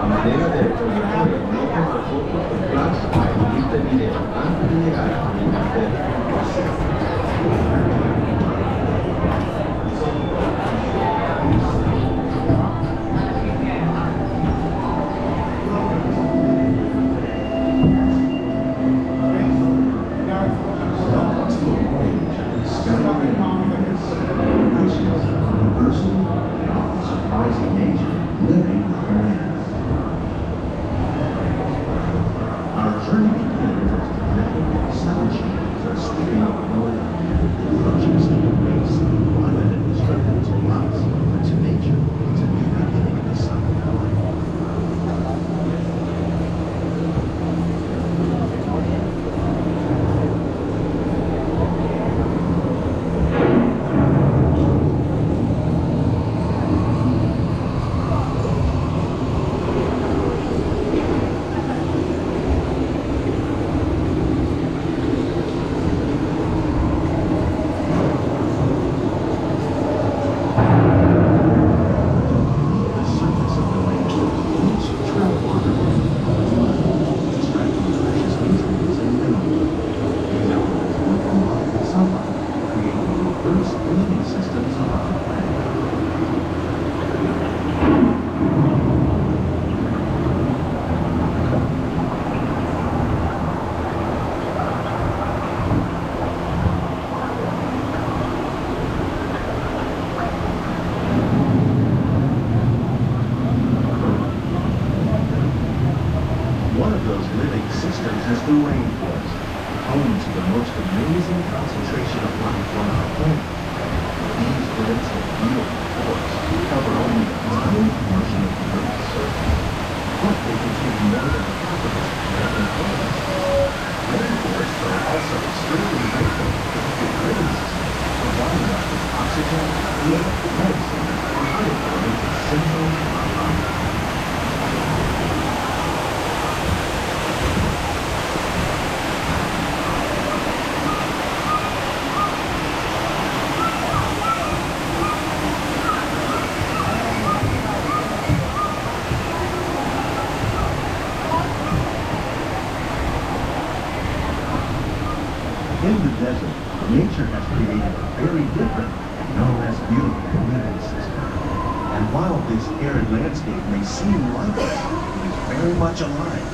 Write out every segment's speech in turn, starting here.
A manera de recordatorio, no tomar fotos con flash y este video antes de llegar a mi cartera. In the desert, nature has created a very different, no less beautiful living system. And while this arid landscape may seem lifeless, it is very much alive.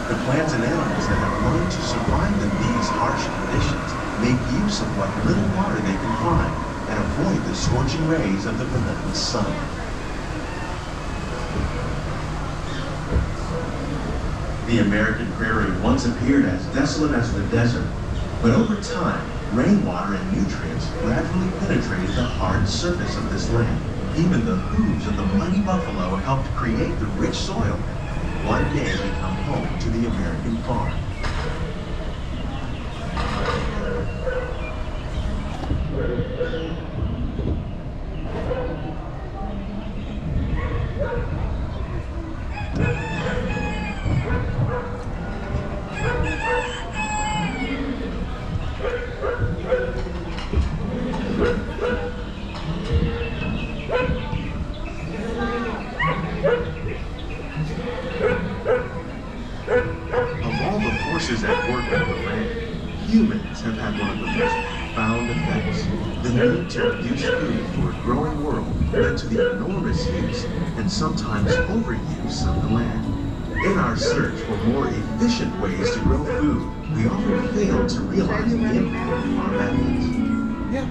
The plants and animals that have learned to survive in these harsh conditions make use of what little water they can find and avoid the scorching rays of the relentless sun. The American prairie once appeared as desolate as the desert. But over time, rainwater and nutrients gradually penetrated the hard surface of this land. Even the hooves of the mighty buffalo helped create the rich soil that one day become home to the American farm. At work on the land, humans have had one of the most profound effects. The need to produce food for a growing world led to the enormous use and sometimes overuse of the land. In our search for more efficient ways to grow food, we often fail to realize the impact of our methods. Yeah.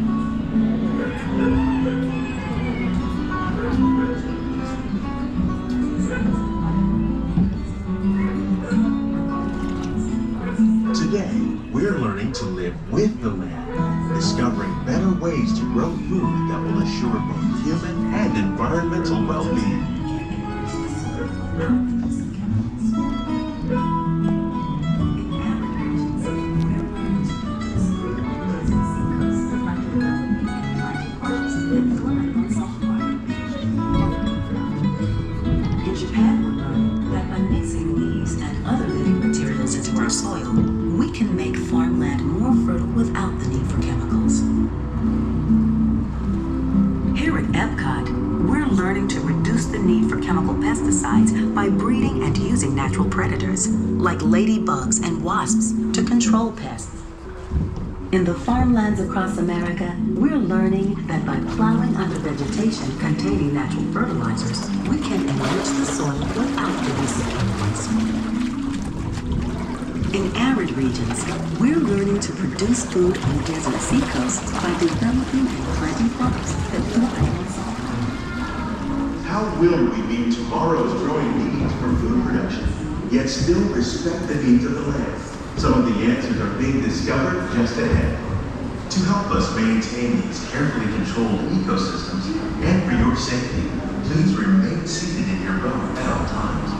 Today, we're learning to live with the land, discovering better ways to grow food that will assure both human and environmental well-being. In Japan, we learned that by mixing these and other living materials into our soil, we can make farmland more fertile without the need for chemicals. Here at Epcot, we're learning to reduce the need for chemical pesticides pesticides by breeding and using natural predators, like ladybugs and wasps, to control pests. In the farmlands across America, we're learning that by plowing under vegetation containing natural fertilizers, we can enrich the soil without producing chemicals. In arid regions, we're learning to produce food on desert seacoasts by developing and planting crops that thrive in salt. How will we meet tomorrow's growing needs for food production, yet still respect the needs of the land? Some of the answers are being discovered just ahead. To help us maintain these carefully controlled ecosystems, and for your safety, please remain seated in your boat at all times.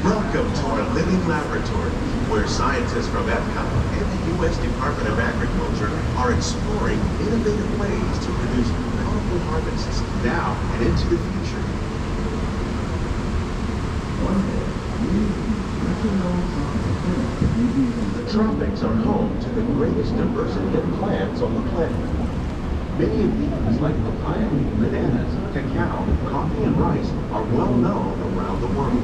Welcome to our living laboratory, where scientists from Epcot and the U.S. Department of Agriculture are exploring innovative ways to produce powerful harvests now and into the future. The tropics are home to the greatest diversity of plants on the planet. Many of these, like papaya, bananas, cacao, coffee, and rice, are well known around the world.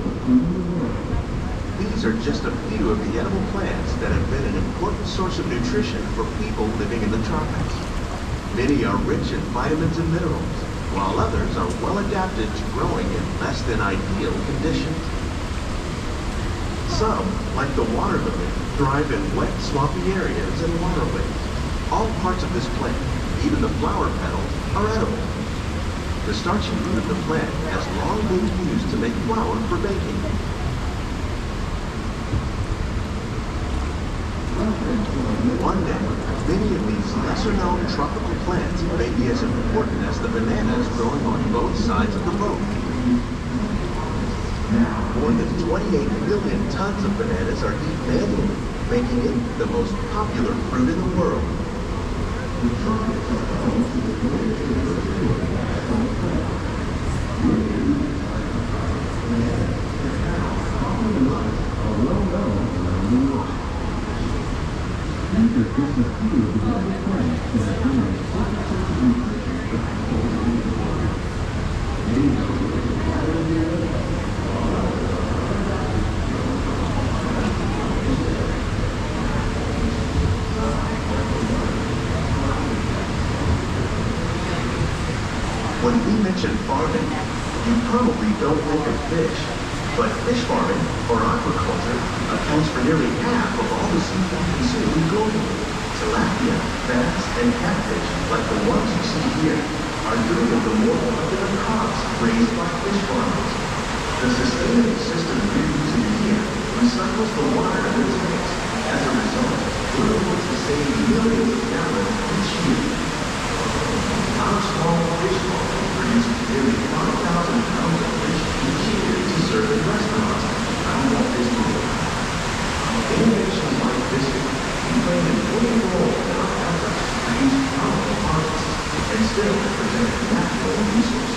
These are just a few of the edible plants that have been an important source of nutrition for people living in the tropics. Many are rich in vitamins and minerals, while others are well adapted to growing in less than ideal conditions. Some, like the water lily, thrive in wet, swampy areas and waterways. All parts of this plant, even the flower petals, are edible. The starchy root of the plant has long been used to make flour for baking. One day, many of these lesser-known tropical plants may be as important as the bananas growing on both sides of the boat. More than 28 million tons of bananas are eaten annually, making it the most popular fruit in the world. When we mention farming, you probably don't think of fish, but fish farming, or aquaculture, accounts for nearly half of all the seafood consumed globally. Tilapia, bass, and catfish, like the ones you see here, are three of the more popular crops raised by fish farmers. The sustainable system we're using here recycles the water in the tanks. As a result, we're able to save millions of gallons each year. Our small fish farm produces nearly 5,000 pounds of fish each year to serve in restaurants around Walt Disney World. Innovations like this can play an important role in our efforts to produce powerful harvests and still protect natural resources.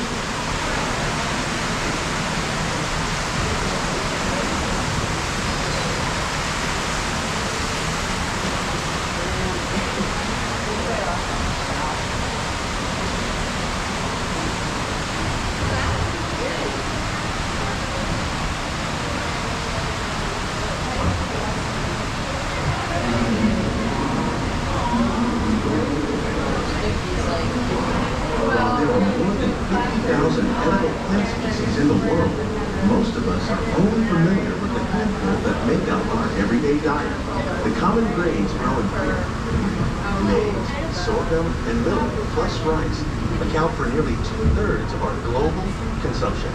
Edible plant species in the world, most of us are only familiar with the handful that make up our everyday diet. The common grains grown here, maize, sorghum, and millet, plus rice, account for nearly 2/3 of our global consumption.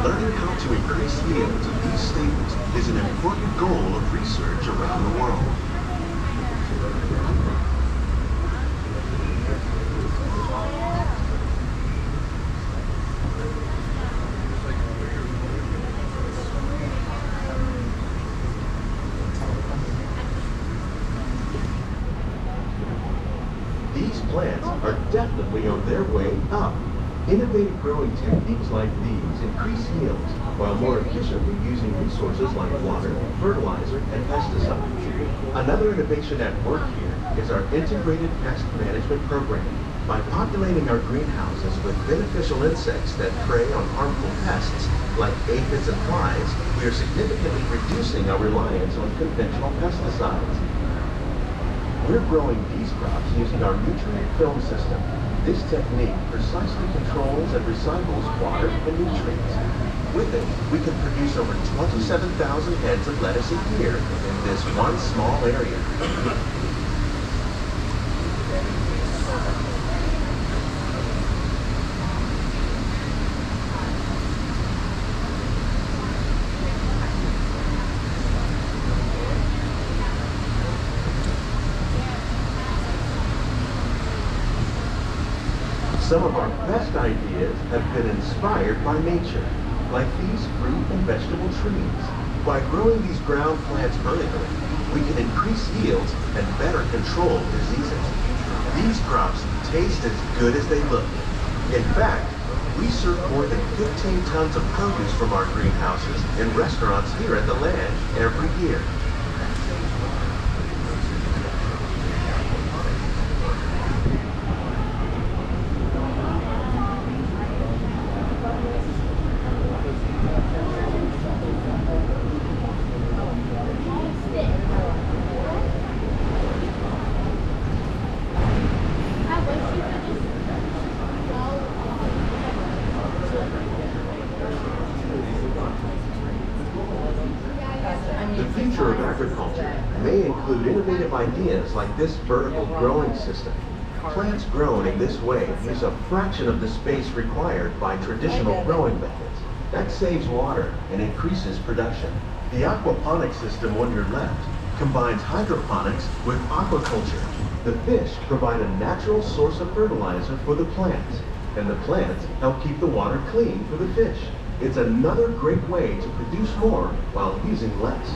Learning how to increase yields of these staples is an important goal of research around the world. plants are definitely on their way up. Innovative growing techniques like these increase yields while more efficiently using resources like water, fertilizer, and pesticides. Another innovation at work here is our integrated pest management program. By populating our greenhouses with beneficial insects that prey on harmful pests like aphids and flies, we are significantly reducing our reliance on conventional pesticides. We're growing these crops using our nutrient film system. This technique precisely controls and recycles water and nutrients. With it, we can produce over 27,000 heads of lettuce a year in this one small area. Some of our best ideas have been inspired by nature, like these fruit and vegetable trees. By growing these ground plants vertically, we can increase yields and better control diseases. These crops taste as good as they look. In fact, we serve more than 15 tons of produce from our greenhouses in restaurants here at the Land every year. The future of agriculture may include innovative ideas like this vertical growing system. Plants grown in this way use a fraction of the space required by traditional growing methods. That saves water and increases production. The aquaponics system on your left combines hydroponics with aquaculture. The fish provide a natural source of fertilizer for the plants, and the plants help keep the water clean for the fish. It's another great way to produce more while using less.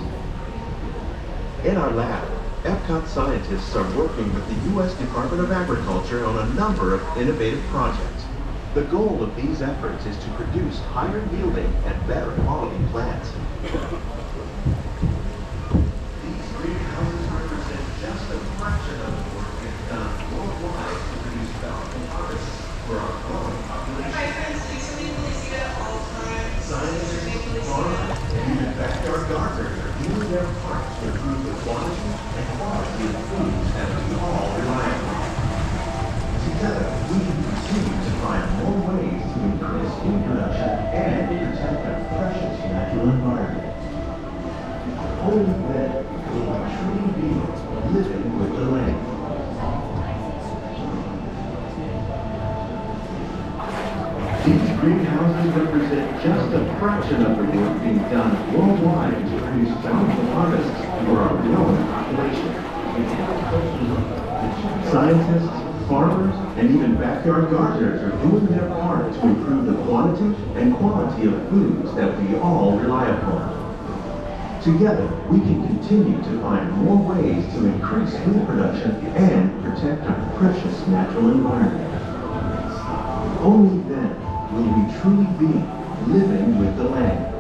In our lab, Epcot scientists are working with the U.S. Department of Agriculture on a number of innovative projects. The goal of these efforts is to produce higher yielding and better quality plants. These greenhouses represent just a fraction of the work we've done worldwide to produce valuable harvests for our growing population. Scientists, farmers, and even backyard gardeners are doing their part to improve the quantity and quality of foods that we all rely on. Together, we can continue to find more ways to increase food production and protect our precious natural environment. Only then will we truly be living with the land. These greenhouses represent just a fraction of the work being done worldwide to produce bountiful harvests for our growing population. Scientists, farmers, and even backyard gardeners are doing their part to improve the quantity and quality of foods that we all rely upon. Together, we can continue to find more ways to increase food production and protect our precious natural environment. Only then will we truly be living with the land.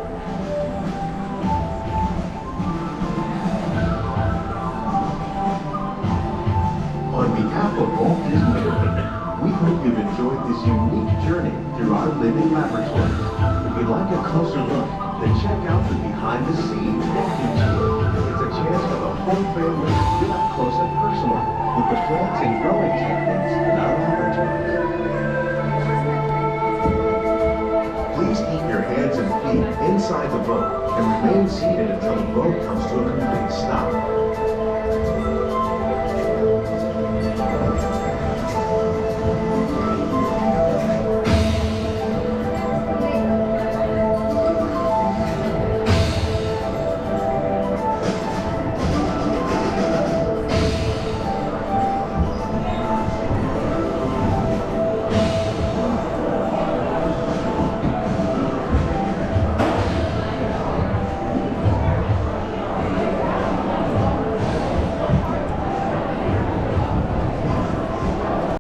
On behalf of Walt Disney Company, we hope you've enjoyed this unique journey through our living laboratory. If you'd like a closer look, then check out the behind-the-scenes walking tour. It's a chance for the whole family to get up close and personal with the plants and growing techniques in our laboratories. Please keep your hands and feet inside the boat and remain seated until the boat comes to a complete stop.